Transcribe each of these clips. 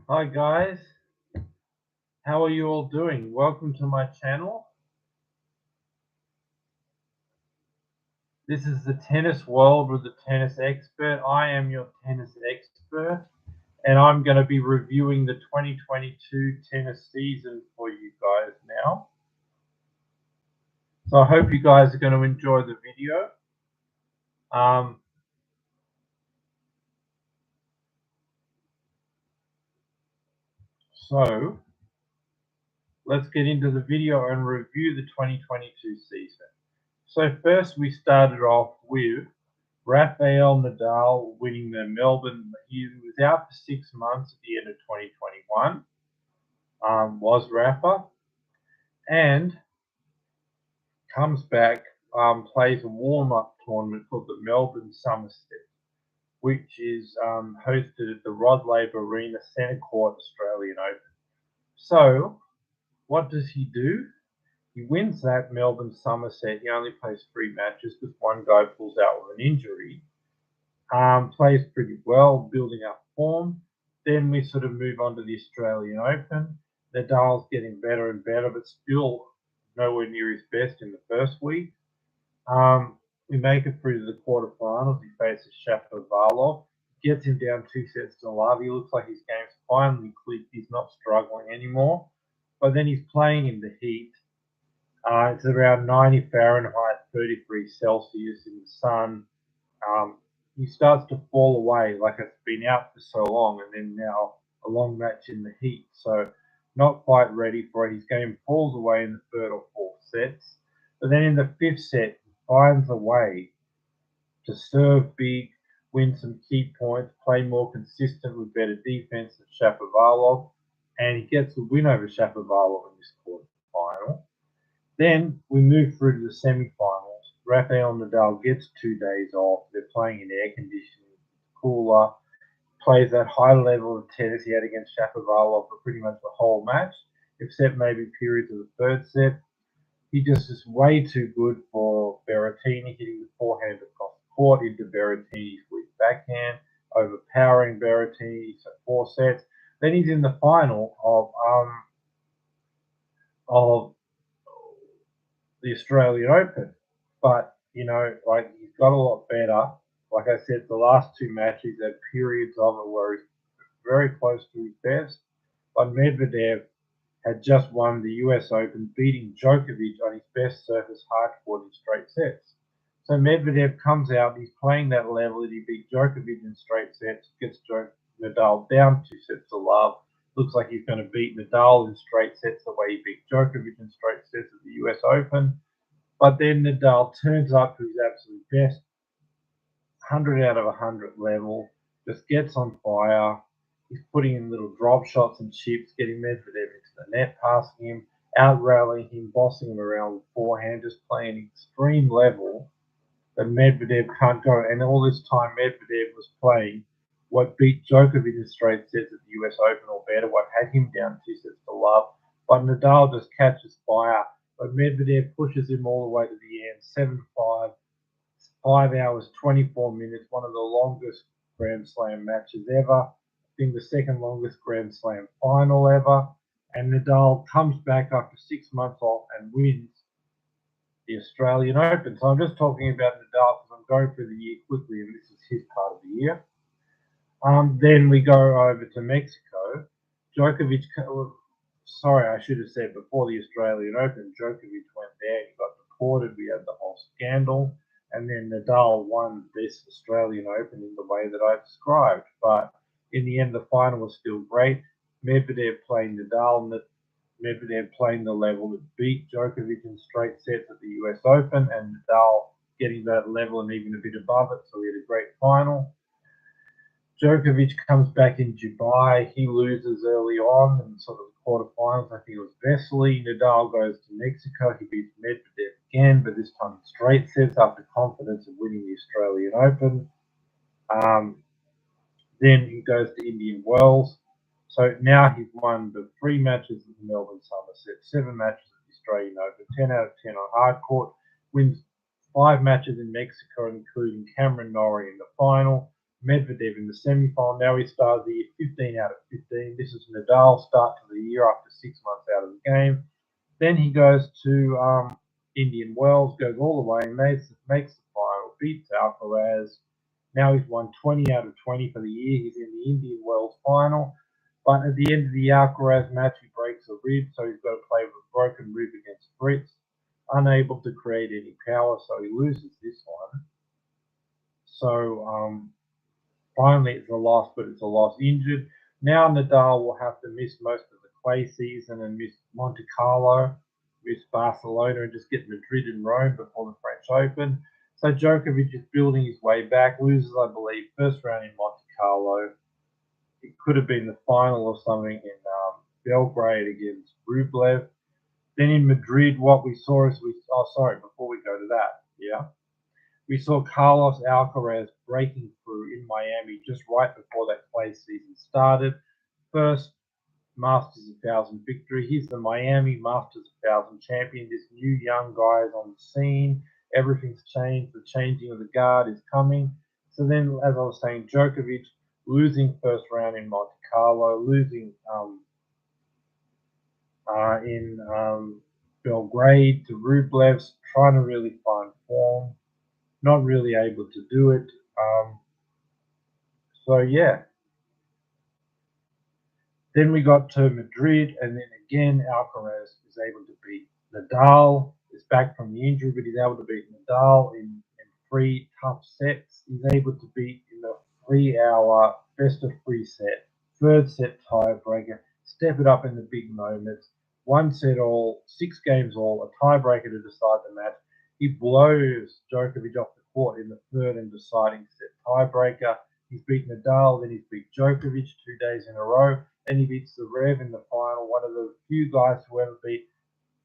Hi guys, how are you all doing? Welcome to my channel. This is the tennis world with the tennis expert. I am your tennis expert and I'm going to be reviewing the 2022 tennis season for you guys now. So I hope you guys are going to enjoy the video. So let's get into the video and review the 2022 season. So first we started off with Rafael Nadal winning the Melbourne. He was out for 6 months at the end of 2021, was Rafa, and comes back, plays a warm-up tournament called the Melbourne Somerset, which is hosted at the Rod Laver Arena Centre Court Australian Open. So what does he do? He wins that Melbourne Somerset. He only plays 3 matches because one guy pulls out with an injury. Plays pretty well, building up form. Then we sort of move on to the Australian Open. Nadal's getting better and better, but still nowhere near his best in the first week. We make it through to the quarterfinals. He faces Shapovalov, gets him down 2-0. He looks like his game's finally clicked. He's not struggling anymore. But then he's playing in the heat. It's around 90 Fahrenheit, 33 Celsius in the sun. He starts to fall away, like it's been out for so long, and then now a long match in the heat. So not quite ready for it. His game falls away in the third or fourth sets. But then in the fifth set, he finds a way to serve big, win some key points, play more consistent with better defense than Shapovalov, and he gets the win over Shapovalov in this quarterfinal. Then we move through to the semi-finals. Rafael Nadal gets 2 days off. They're playing in air conditioning, cooler. Plays that high level of tennis he had against Shapovalov for pretty much the whole match, except maybe periods of the third set. He just is way too good for Berrettini, hitting the forehand across the court into Berrettini's weak backhand, overpowering Berrettini, so 4 sets. Then he's in the final of the Australian Open. But, like he's got a lot better. Like I said, the last 2 matches had periods of it where he's very close to his best. But Medvedev had just won the US Open, beating Djokovic on his best surface hard court in straight sets. So Medvedev comes out, he's playing that level, and he beat Djokovic in straight sets, gets Nadal down 2-0. Looks like he's going to beat Nadal in straight sets the way he beat Djokovic in straight sets at the US Open. But then Nadal turns up to his absolute best, 100 out of 100 level, just gets on fire. He's putting in little drop shots and chips, getting Medvedev into the net, passing him, out-rallying him, bossing him around with forehand, just playing an extreme level that Medvedev can't go. And all this time, Medvedev was playing what beat Djokovic in straight sets at the US Open or better, what had him down 2-0. But Nadal just catches fire. But Medvedev pushes him all the way to the end, 7-5, 5 hours, 24 minutes, one of the longest Grand Slam matches ever. I think the second longest Grand Slam final ever. And Nadal comes back after 6 months off and wins the Australian Open. So I'm just talking about Nadal because I'm going through the year quickly, and this is his part of the year. Then we go over to Mexico. Djokovic, I should have said before the Australian Open, Djokovic went there, he got deported, we had the whole scandal, and then Nadal won this Australian Open in the way that I described. But in the end, the final was still great. Medvedev playing Nadal, Medvedev playing the level that beat Djokovic in straight sets at the US Open, and Nadal getting that level and even a bit above it, so we had a great final. Djokovic comes back in Dubai. He loses early on in sort of the quarterfinals. I think it was Vesely. Nadal goes to Mexico. He beats Medvedev again, but this time in straight sets after confidence of winning the Australian Open. Then he goes to Indian Wells. So now he's won the 3 matches at the Melbourne Somerset, 7 matches at the Australian Open, 10 out of 10 on hard court, wins 5 matches in Mexico, including Cameron Norrie in the final, Medvedev in the semi-final. Now he started the year 15 out of 15. This is Nadal's start to the year after 6 months out of the game. Then he goes to Indian Wells, goes all the way, makes the final, beats Alcaraz. Now he's won 20 out of 20 for the year. He's in the Indian Wells final. But at the end of the Alcaraz match, he breaks a rib, so he's got to play with a broken rib against Fritz. Unable to create any power, so he loses this one. So finally, it's a loss, but it's a loss injured. Now Nadal will have to miss most of the clay season and miss Monte Carlo, miss Barcelona, and just get Madrid and Rome before the French Open. So Djokovic is building his way back, loses, I believe, first round in Monte Carlo. It could have been the final or something in Belgrade against Rublev. Then in Madrid, what we saw is before we go to that, we saw Carlos Alcaraz breaking through in Miami just right before that clay season started. First Masters 1000 victory. He's the Miami Masters 1000 champion. This new young guy is on the scene. Everything's changed. The changing of the guard is coming. So then, as I was saying, Djokovic losing first round in Monte Carlo, losing in Belgrade to Rublev, trying to really find form, not really able to do it. So yeah. Then we got to Madrid, and then again Alcaraz is able to beat Nadal. Is back from the injury, but he's able to beat Nadal in 3 tough sets. He's able to beat in the 3-hour best of 3 set, third set tiebreaker, step it up in the big moments. 1 set all, 6 games all, a tiebreaker to decide the match. He blows Djokovic off the court in the third and deciding set tiebreaker. He's beat Nadal, then he's beat Djokovic 2 days in a row, and he beats the Rev in the final, one of the few guys to ever beat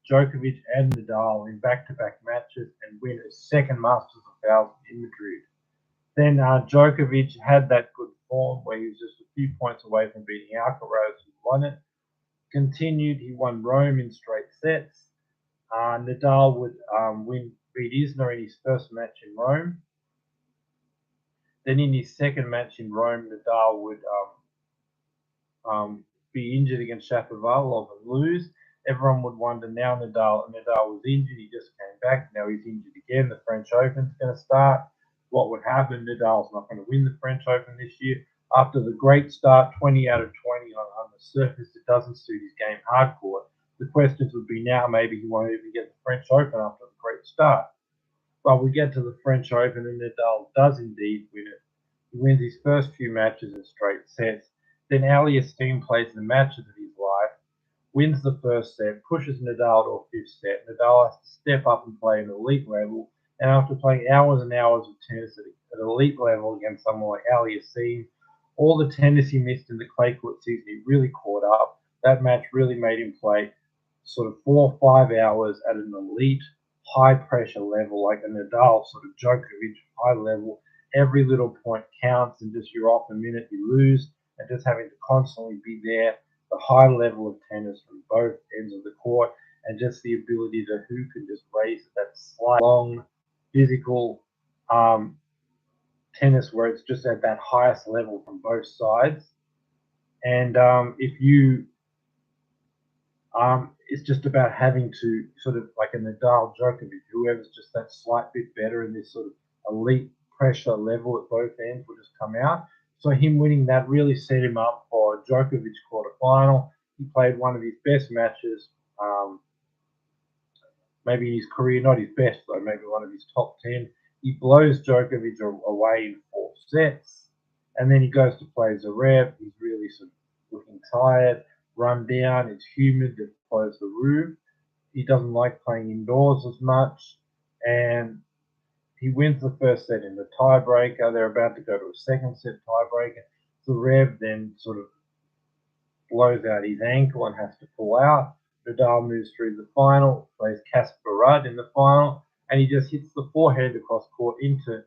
Djokovic and Nadal in back-to-back matches and win a second Masters of 1000 in Madrid. Then Djokovic had that good form where he was just a few points away from beating Alcaraz, who won it. Continued, he won Rome in straight sets. Nadal would beat Isner in his first match in Rome. Then in his second match in Rome, Nadal would be injured against Shapovalov and lose. Everyone would wonder now Nadal was injured, he just came back, now he's injured again, the French Open's going to start. What would happen? Nadal's not going to win the French Open this year. After the great start, 20 out of 20 on the surface, it doesn't suit his game hardcore. The questions would be now maybe he won't even get the French Open after the great start. But we get to the French Open and Nadal does indeed win it. He wins his first few matches in straight sets. Then Aliassime plays the matches of his life, wins the first set, pushes Nadal to a fifth set. Nadal has to step up and play an elite level. And after playing hours and hours of tennis at an elite level against someone like Aliassime, all the tennis he missed in the clay court season, he really caught up. That match really made him play sort of 4 or 5 hours at an elite, high-pressure level, like a Nadal, sort of Djokovic, high level. Every little point counts, and just you're off the minute you lose, and just having to constantly be there, the high level of tennis from both ends of the court, and just the ability to who can just raise that slight, long, physical tennis where it's just at that highest level from both sides. And if you, it's just about having to sort of like a Nadal, Djokovic, whoever's just that slight bit better in this sort of elite pressure level at both ends will just come out. So him winning that really set him up for Djokovic quarterfinal. He played one of his best matches, maybe in his career, not his best though, maybe one of his top 10. He blows Djokovic away in 4 sets, and then he goes to play Zverev. He's really sort of looking tired, run down. It's humid to close the roof. He doesn't like playing indoors as much, and he wins the first set in the tiebreaker. They're about to go to a second set tiebreaker. Zverev then sort of blows out his ankle and has to pull out. Nadal moves through the final, plays Casper Ruud in the final, and he just hits the forehand across court into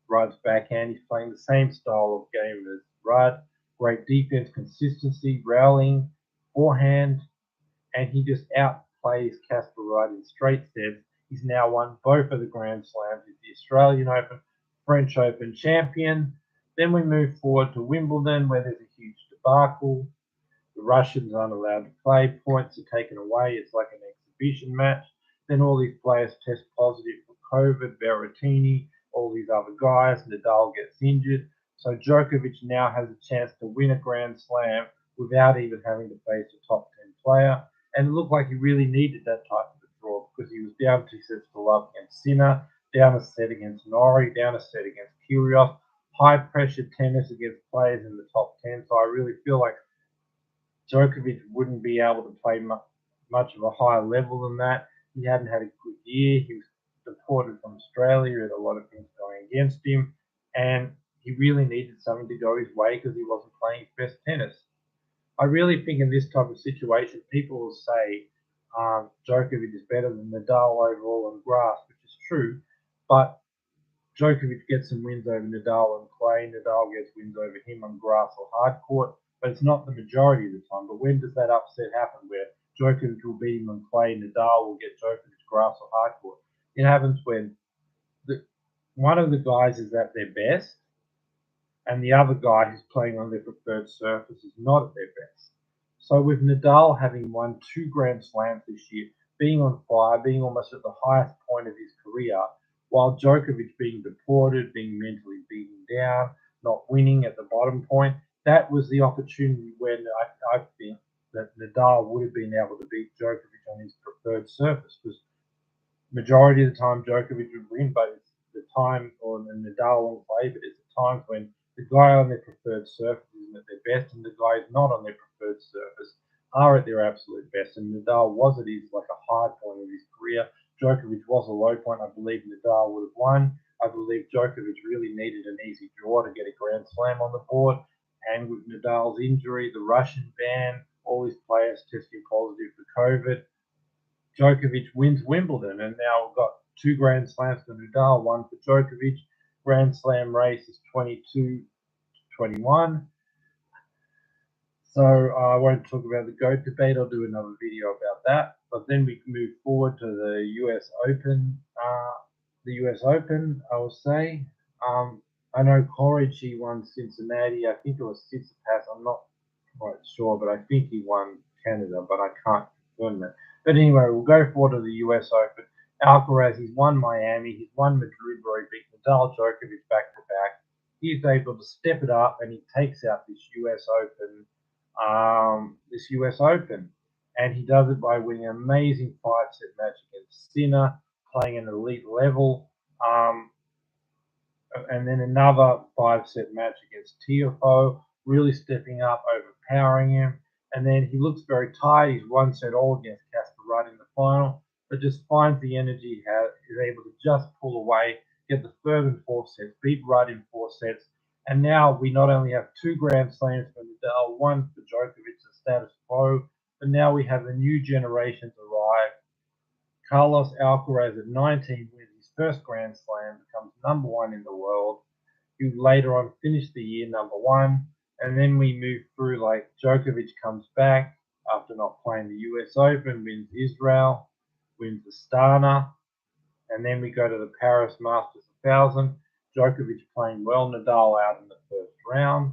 Rudd's backhand. He's playing the same style of game as Rudd. Great defense, consistency, rallying, forehand, and he just outplays Casper Ruud in straight sets. He's now won both of the Grand Slams. He's the Australian Open, French Open champion. Then we move forward to Wimbledon, where there's a huge debacle. The Russians aren't allowed to play. Points are taken away. It's like an exhibition match. Then all these players test positive for COVID. Berrettini, all these other guys. Nadal gets injured. So Djokovic now has a chance to win a Grand Slam without even having to face a top 10 player. And it looked like he really needed that type of a draw because he was down 2 sets to love against Sinner, down a set against Norrie, down a set against Kyrgios. High pressure tennis against players in the top 10. So I really feel like Djokovic wouldn't be able to play much of a higher level than that. He hadn't had a good year. He was deported from Australia with a lot of things going against him. And he really needed something to go his way because he wasn't playing his best tennis. I really think in this type of situation, people will say Djokovic is better than Nadal overall on grass, which is true. But Djokovic gets some wins over Nadal on clay. Nadal gets wins over him on grass or hard court, but it's not the majority of the time. But when does that upset happen where Djokovic will beat him on clay, Nadal will get Djokovic grass or hard court? It happens when one of the guys is at their best and the other guy who's playing on their preferred surface is not at their best. So with Nadal having won 2 Grand Slams this year, being on fire, being almost at the highest point of his career, while Djokovic being deported, being mentally beaten down, not winning at the bottom point, that was the opportunity when I think that Nadal would have been able to beat Djokovic on his preferred surface because majority of the time Djokovic would win, but it's the time, or Nadal on clay, but it's the times when the guy on their preferred surface isn't at their best and the guys not on their preferred surface are at their absolute best. And Nadal was at his like a high point of his career. Djokovic was a low point. I believe Nadal would have won. I believe Djokovic really needed an easy draw to get a Grand Slam on the board. And with Nadal's injury, the Russian ban, all his players testing positive for COVID, Djokovic wins Wimbledon, and now we've got 2 Grand Slams for Nadal, one for Djokovic. Grand Slam race is 22-21. So I won't talk about the GOAT debate. I'll do another video about that. But then we can move forward to the US Open. I will say. I know Corrigan won Cincinnati. I think it was Tsitsipas. I'm not quite sure, but I think he won Canada, but I can't confirm that. But anyway, we'll go forward to the US Open. Alcaraz, he's won Miami, he's won Madrid where he beat Nadal, Djokovic back to back. He's able to step it up and he takes out this US Open. And he does it by winning an amazing 5-set match against Sinner, playing an elite level. And then another 5-set match against Tiafoe, really stepping up, overpowering him. And then he looks very tired. He's 1-set all against Casper Ruud in the final, but just finds the energy he has, is able to just pull away, get the third and fourth sets, beat Ruud in 4 sets. And now we not only have 2 Grand Slams for Nadal, one for Djokovic, the status quo, but now we have the new generations arrive. Carlos Alcaraz at 19 wins his first Grand Slam, becomes #1 in the world, who later on finished the year #1. And then we move through, like Djokovic comes back after not playing the US Open, wins Israel, wins Astana, and then we go to the Paris Masters 1000. Djokovic playing well, Nadal out in the first round.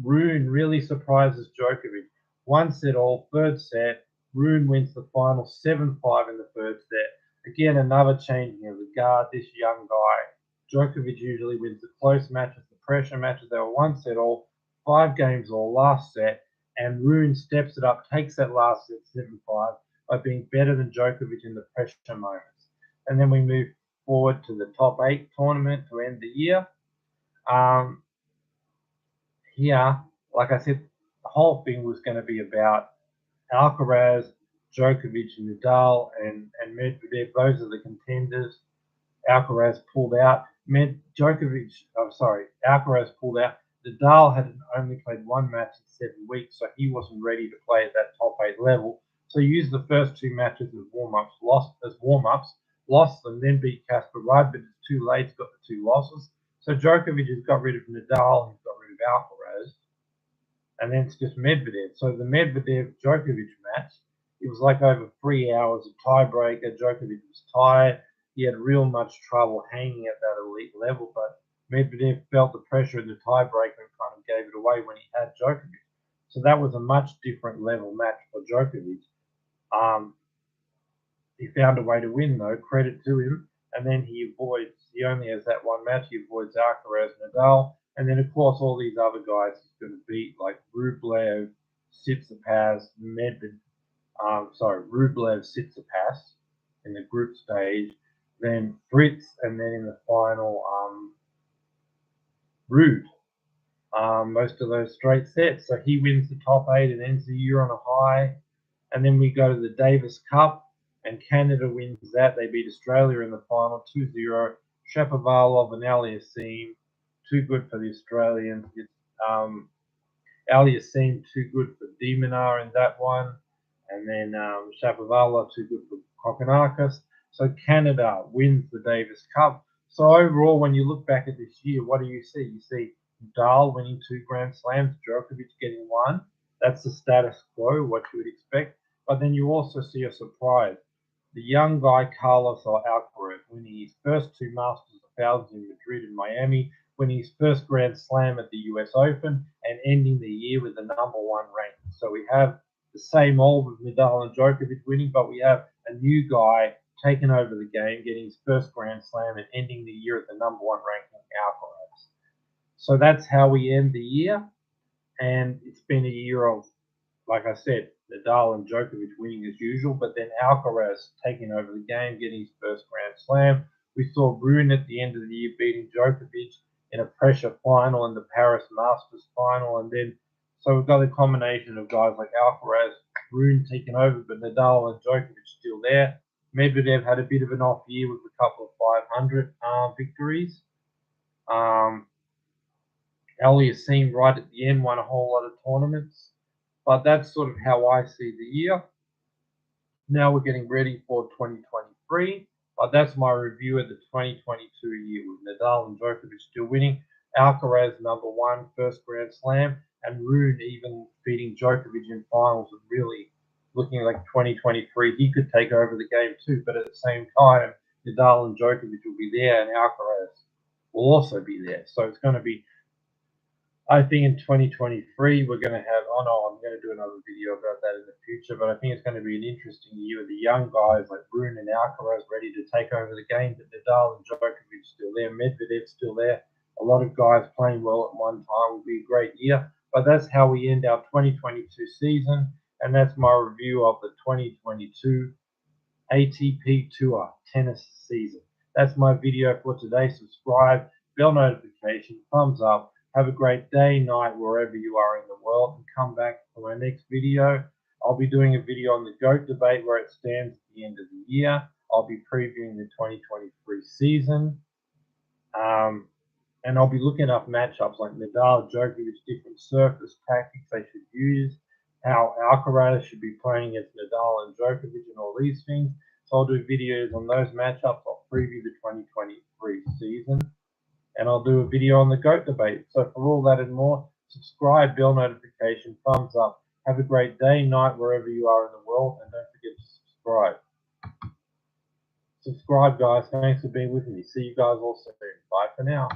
Rune really surprises Djokovic. 1-set all, third set. Rune wins the final 7-5 in the third set. Again, another changing of the guard. This young guy, Djokovic usually wins the close matches, the pressure matches. They were 1-set all, 5 games all last set. And Rune steps it up, takes that last set 7-5 by being better than Djokovic in the pressure moments. And then we move forward to the top 8 tournament to end the year. Here, like I said, the whole thing was going to be about Alcaraz, Djokovic, and Nadal, and Medvedev. Those are the contenders. Alcaraz pulled out. Alcaraz pulled out. Nadal had only played 1 match in 7 weeks, so he wasn't ready to play at that top 8 level. So he used the first 2 matches as warm-ups, lost them, then beat Casper Ruud, but it's too late. He's got the 2 losses. So Djokovic has got rid of Nadal, he's got rid of Alcaraz, and then it's just Medvedev. So the Medvedev-Djokovic match, it was like over 3 hours of tiebreaker. Djokovic was tired. He had real much trouble hanging at that elite level, but Medvedev felt the pressure in the tiebreaker and kind of gave it away when he had Djokovic. So that was a much different level match for Djokovic. He found a way to win, though. Credit to him. And then he only has that one match. He avoids Alcaraz, Nadal. And then, of course, all these other guys he's going to beat, like Rublev, Tsitsipas, Rublev, Tsitsipas in the group stage. Then Fritz, and then in the final, Ruud. Most of those straight sets. So he wins the top 8 and ends the year on a high. And then we go to the Davis Cup, and Canada wins that. They beat Australia in the final 2-0. Shapovalov and Aliassime, too good for the Australians. Aliassime, too good for Demonar in that one. And then Shapovalov, too good for Kokkinakis. So Canada wins the Davis Cup. So overall, when you look back at this year, what do you see? You see Nadal winning 2 Grand Slams, Djokovic getting 1. That's the status quo, what you would expect. But then you also see a surprise. The young guy, Carlos Alcaraz, winning his first 2 Masters of 1000 in Madrid and Miami, winning his first Grand Slam at the US Open, and ending the year with the #1 ranking. So we have the same old with Nadal and Djokovic winning, but we have a new guy taking over the game, getting his first Grand Slam, and ending the year at the #1 ranking, Alcaraz. So that's how we end the year. And it's been a year of, like I said, Nadal and Djokovic winning as usual, but then Alcaraz taking over the game, getting his first Grand Slam. We saw Rune at the end of the year beating Djokovic in a pressure final in the Paris Masters final. And then, so we've got a combination of guys like Alcaraz, Rune taking over, but Nadal and Djokovic still there. Medvedev had a bit of an off year with a couple of 500 victories. Aliassime right at the end won a whole lot of tournaments. But that's sort of how I see the year. Now we're getting ready for 2023. But that's my review of the 2022 year with Nadal and Djokovic still winning. Alcaraz #1, first Grand Slam, and Rune even beating Djokovic in finals and really looking like 2023. He could take over the game too, but at the same time, Nadal and Djokovic will be there and Alcaraz will also be there. So it's going to be, I think in 2023, we're going to have, I'm going to do another video about that in the future, but I think it's going to be an interesting year with the young guys like Rune and Alcaraz ready to take over the game, but Nadal and Djokovic still there, Medvedev still there. A lot of guys playing well at one time. Will be a great year, but that's how we end our 2022 season, and that's my review of the 2022 ATP Tour tennis season. That's my video for today. Subscribe, bell notification, thumbs up. Have a great day, night, wherever you are in the world, and come back for my next video. I'll be doing a video on the GOAT debate, where it stands at the end of the year. I'll be previewing the 2023 season. And I'll be looking up matchups like Nadal, Djokovic, different surface tactics they should use, how Alcaraz should be playing against Nadal and Djokovic, and all these things. So I'll do videos on those matchups. I'll preview the 2023 season. And I'll do a video on the GOAT debate. So for all that and more, subscribe, bell notification, thumbs up. Have a great day, night, wherever you are in the world, and don't forget to subscribe. Subscribe, guys. Thanks for being with me. See you guys all soon. Bye for now.